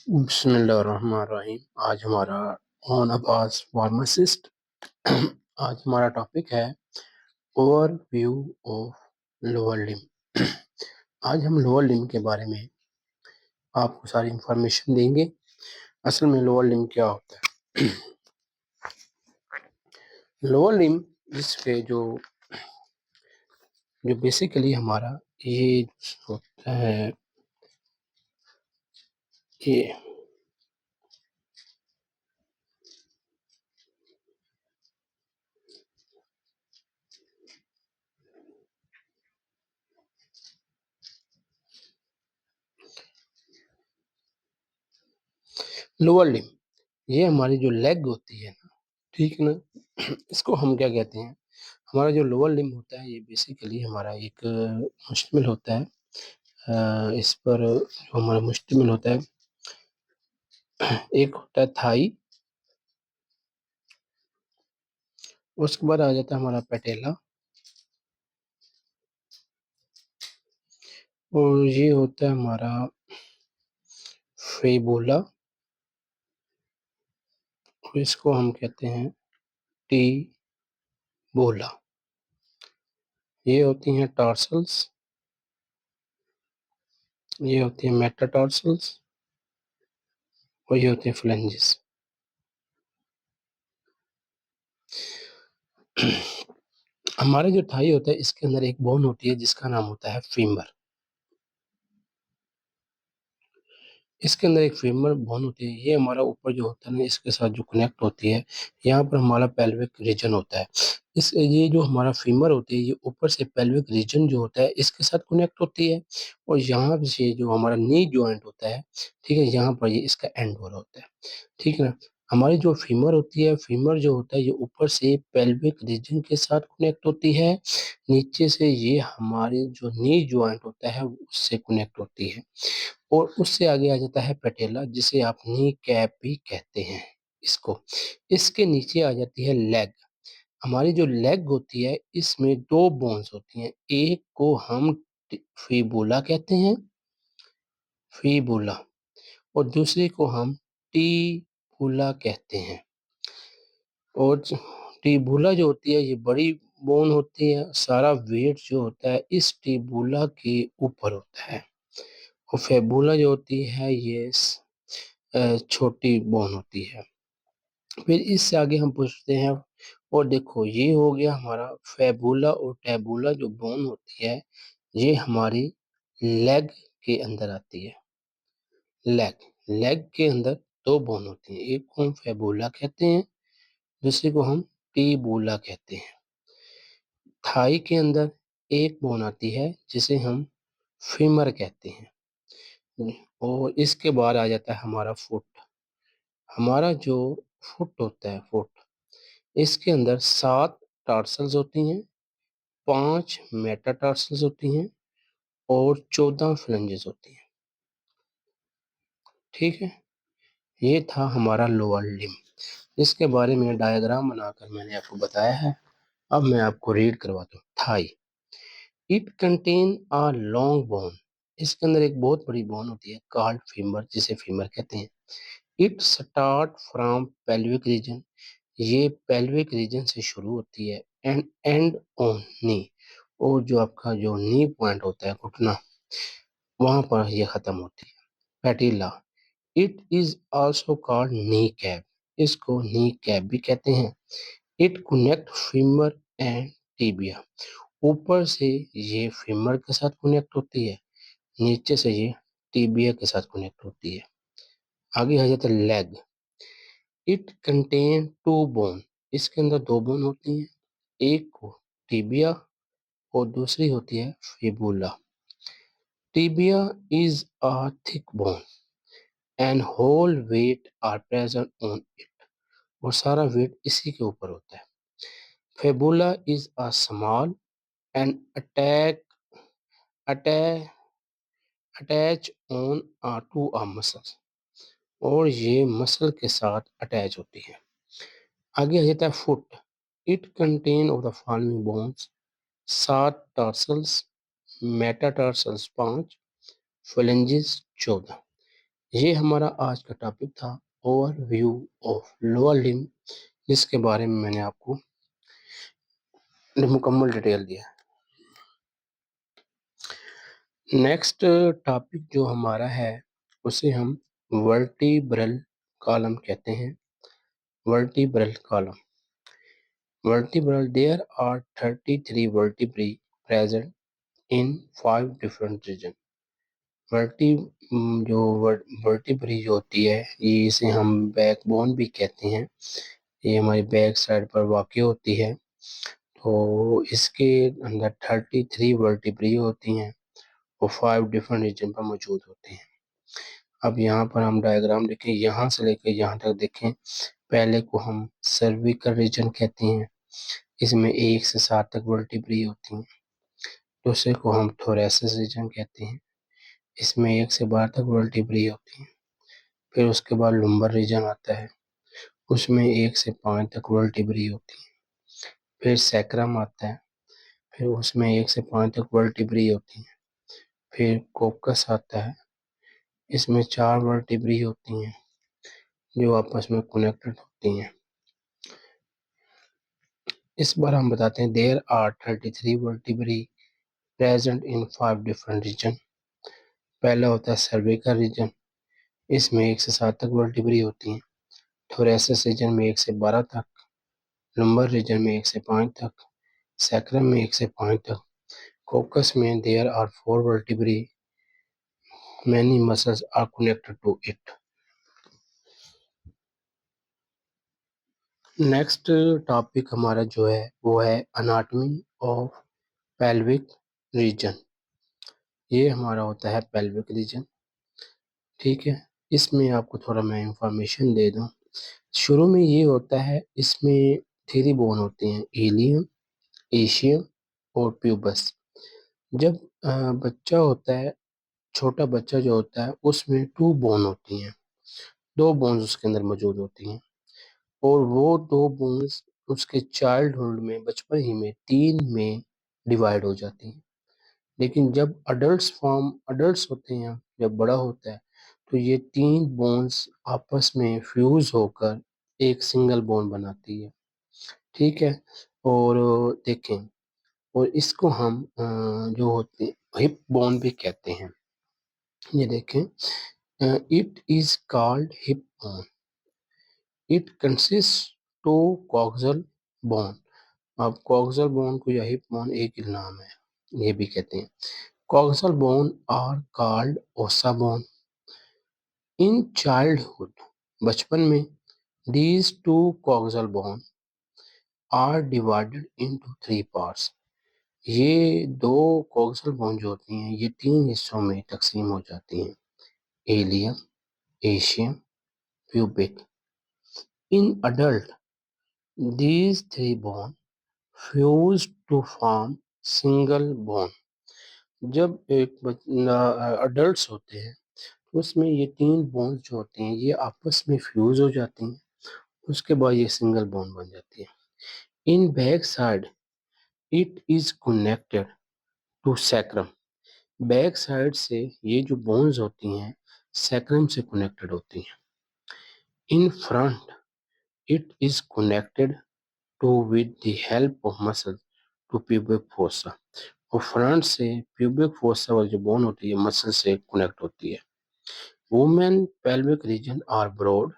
बिस्मिल्लाहिर्रहमानिर्रहीम। आज हमारा ऑन अबाज फार्मासिस्ट। आज हमारा टॉपिक है ओवरव्यू ऑफ लोअर लिम्ब। आज हम लोअर लिम्ब के बारे में आपको सारी इंफॉर्मेशन देंगे। असल में लोअर लिम्ब क्या होता है? लोअर लिम्ब इसके जो जो बेसिकली हमारा ये होता है, ये लोअर लिम्ब, ये हमारी जो लेग होती है ना, ठीक ना, इसको हम क्या कहते हैं? हमारा जो लोअर लिम्ब होता है ये बेसिकली हमारा एक मुश्तमिल होता है, इस पर जो हमारा मुश्तमिल होता है, एक होता है थाई, उसके बाद आ जाता है हमारा पेटेला, और ये होता है हमारा फेबुला, और इसको हम कहते हैं टी बोला। ये होती हैं टार्सल्स, ये होती हैं मेटाटार्सल्स, और ये होते हैं फ्लेंजेस। हमारे जो थाई होता है इसके अंदर एक बोन होती है जिसका नाम होता है फीमर। इसके अंदर एक फीमर बोन होती है, ये हमारा ऊपर जो होता है ना, इसके साथ जो कनेक्ट होती है, यहाँ पर हमारा पेल्विक रीजन होता है। इस ये जो हमारा फीमर होती है ये ऊपर से पेल्विक रीजन जो होता है इसके साथ कनेक्ट होती है, और यहाँ से जो हमारा नी जॉइंट होता है, ठीक है, यहाँ पर ये इसका एंड हो रहा होता है, ठीक है ना। हमारी जो फीमर होती है, फीमर जो होता है ये ऊपर से पेल्विक रीजन के साथ कनेक्ट होती है, नीचे से ये हमारे जो नी जॉइंट होता है उससे कनेक्ट होती है, और उससे आगे आ जाता है पेटेला, जिसे आप नी कैप भी कहते हैं इसको। इसके नीचे आ जाती है लेग। हमारी जो लेग होती है इसमें दो बोन्स होती हैं, एक को हम फीबुला कहते हैं, फीबुला, और दूसरे को हम टीबुला कहते हैं। और टिबुला जो होती है ये बड़ी बोन होती है, सारा वेट जो होता है इस टिबुला के ऊपर होता है, और फेबुला जो होती है ये छोटी बोन होती है। फिर इससे आगे हम पूछते हैं, और देखो ये हो गया हमारा फेबुला, और टेबुला जो बोन होती है ये हमारी लेग के अंदर आती है। लेग लेग के अंदर दो बोन होती हैं, एक को हम फेबुला कहते हैं, दूसरे को हम टीबुला कहते हैं। थाई के अंदर एक बोन आती है जिसे हम फीमर कहते हैं, और इसके बाद आ जाता है हमारा फुट। हमारा जो फुट होता है, फुट, इसके अंदर 7 टार्सल्स होती हैं, 5 मेटाटार्सल्स होती हैं, और 14 फ्लेंजेस होती हैं, ठीक है। ये था हमारा लोअर लिम्ब। इसके बारे में डायग्राम बनाकर मैंने आपको बताया है। अब मैं आपको रीड करवाता हूँ। Thigh, it contain a long bone, इसके अंदर एक बहुत बड़ी बोन होती है कॉल्ड फीमर, जिसे फीमर कहते हैं। It start from pelvic region, ये पेल्विक रीजन से शुरू होती है, एंड एंड ऑन नी, और जो आपका जो नी पॉइंट होता है, घुटना, वहां पर ये खत्म होती है। Patella, it is also called knee cap, इसको नी कैप भी कहते हैं। It connect femur and tibia, ऊपर से ये फीमर के साथ कनेक्ट होती है, नीचे से ये टिबिया के साथ कनेक्ट होती है। आगे आ जाता है leg, it contain two bone, इसके अंदर दो बोन होती हैं, एक को टिबिया और दूसरी होती है fibula. Tibia is a thick bone and whole weight are present on it, और सारा वेट इसी के ऊपर होता है। Fibula is a small and attach attach on to a muscle, और ये मसल के साथ अटैच होती है। आगे आ जाता है foot, it contain of the following bones, 7 tarsals, metatarsals 5, flanges 14। ये हमारा आज का टॉपिक था, ओवरव्यू ऑफ लोअर लिम्ब, जिसके बारे में मैंने आपको मुकम्मल डिटेल दिया। नेक्स्ट टॉपिक जो हमारा है उसे हम वर्टिब्रल कॉलम कहते हैं। Vertebral column, vertebral, there are 33 vertebrae present in 5 different region. वर्टि जो वर्टिब्री जो होती है, ये इसे हम बैकबोन भी कहते हैं। ये हमारी बैक साइड पर वाक़ होती है। तो इसके अंदर 33 वर्टिब्री होती हैं और 5 डिफरेंट रीजन पर मौजूद होते हैं। अब यहाँ पर हम डायग्राम देखें, यहाँ से लेकर यहाँ तक देखें। पहले को हम सर्विकल रीजन कहते हैं, इसमें 1 से 7 तक वर्टिब्री होती हैं। दूसरे को हम थोरेसिस रीजन कहते हैं, इसमें 1 से 12 तक वर्टिब्री होती हैं। फिर उसके बाद लुम्बर रीजन आता है, उसमें 1 से 5 तक वर्टिब्री होती है। फिर सैक्रम आता है, फिर उसमें 1 से 5 तक वर्टिब्री होती है। फिर कोकस आता है, इसमें 4 वर्टिब्री होती हैं जो आपस में कनेक्टेड होती हैं। इस बार हम बताते हैं, there are 33 vertebrae present in 5 different region. पहला होता है सर्विकल रीजन, इसमें 1 से 7 तक वर्टिब्री होती हैं। थोरेसिस रीजन में 1 से 12 तक, लुम्बर रीजन में 1 से 5 तक, सैक्रम में 1 से 5 तक, कोकस में there are 4 vertebrae, many muscles are connected to it. Next topic हमारा जो है वो है अनाटमी ऑफ पेल्विक रीजन। ये हमारा होता है पेल्विक रीजन, ठीक है। इसमें आपको थोड़ा मैं इंफॉर्मेशन दे दूं। शुरू में ये होता है, इसमें 3 बोन होते हैं, इलियम, एशियम और प्यूबस। जब बच्चा होता है, छोटा बच्चा जो होता है, उसमें 2 बोन होती हैं, 2 बोन्स उसके अंदर मौजूद होती हैं। और वो 2 बोन्स उसके चाइल्डहुड में, बचपन ही में 3 में डिवाइड हो जाती हैं। लेकिन जब अडल्ट्स होते हैं, जब बड़ा होता है, तो ये 3 बोन्स आपस में फ्यूज होकर एक सिंगल बोन बनाती है, ठीक है। और देखें, और इसको हम जो होते हैं हिप बोन भी कहते हैं। ये देखें, it is called hip bone. It consist to coxal bone. अब कॉक्सल बोन को या हिप बोन एक ही नाम है, ये भी कहते हैं। कॉक्सल बोन आर कॉल्ड ओसा बोन इन चाइल्डहुड। बचपन में these two coxal bone are divided into 3 parts। ये 2 कॉक्सल बोन जो होती हैं, ये 3 हिस्सों में तकसीम हो जाती हैं, ilium, ischium, pubic. In adult these 3 bone fuse to form single bone. जब एक अडल्ट होते हैं, तो उसमें ये 3 बोन्स जो होते हैं, ये आपस में फ्यूज हो जाती हैं। उसके बाद ये सिंगल बोन बन जाती है। In back side it is connected to sacrum. Back side से ये जो बोन्स होती हैं, सैक्रम से कनेक्टेड होती हैं। In front it is connected to with the help of muscle to pubic fossa. और फ्रंट से प्यूबिक फोसा वाली जो बोन होती है, मसल से कनेक्ट होती है। Women pelvic region are broad,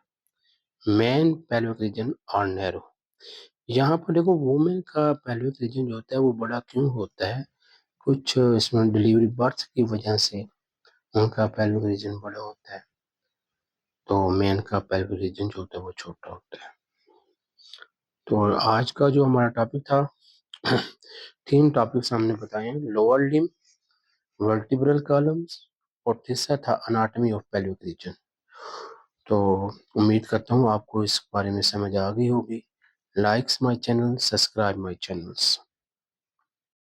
man pelvic region are narrow. यहाँ पर देखो, वुमेन का पेल्विक रीजन जो होता है वो बड़ा क्यों होता है? कुछ इसमें डिलीवरी बर्थ की वजह से उनका पेल्विक रीजन बड़ा होता है, तो मेन का पेल्विक रीजन जो होता है वो छोटा होता है। तो आज का जो हमारा टॉपिक था, 3 टॉपिक्स हमने बताए हैं, लोअर लिम्ब, वर्टिब्रल कॉलम्स, और तीसरा था अनाटमी ऑफ पेल्विक रीजन। तो उम्मीद करता हूँ आपको इस बारे में समझ आ गई होगी। Likes my channel, subscribe my channels.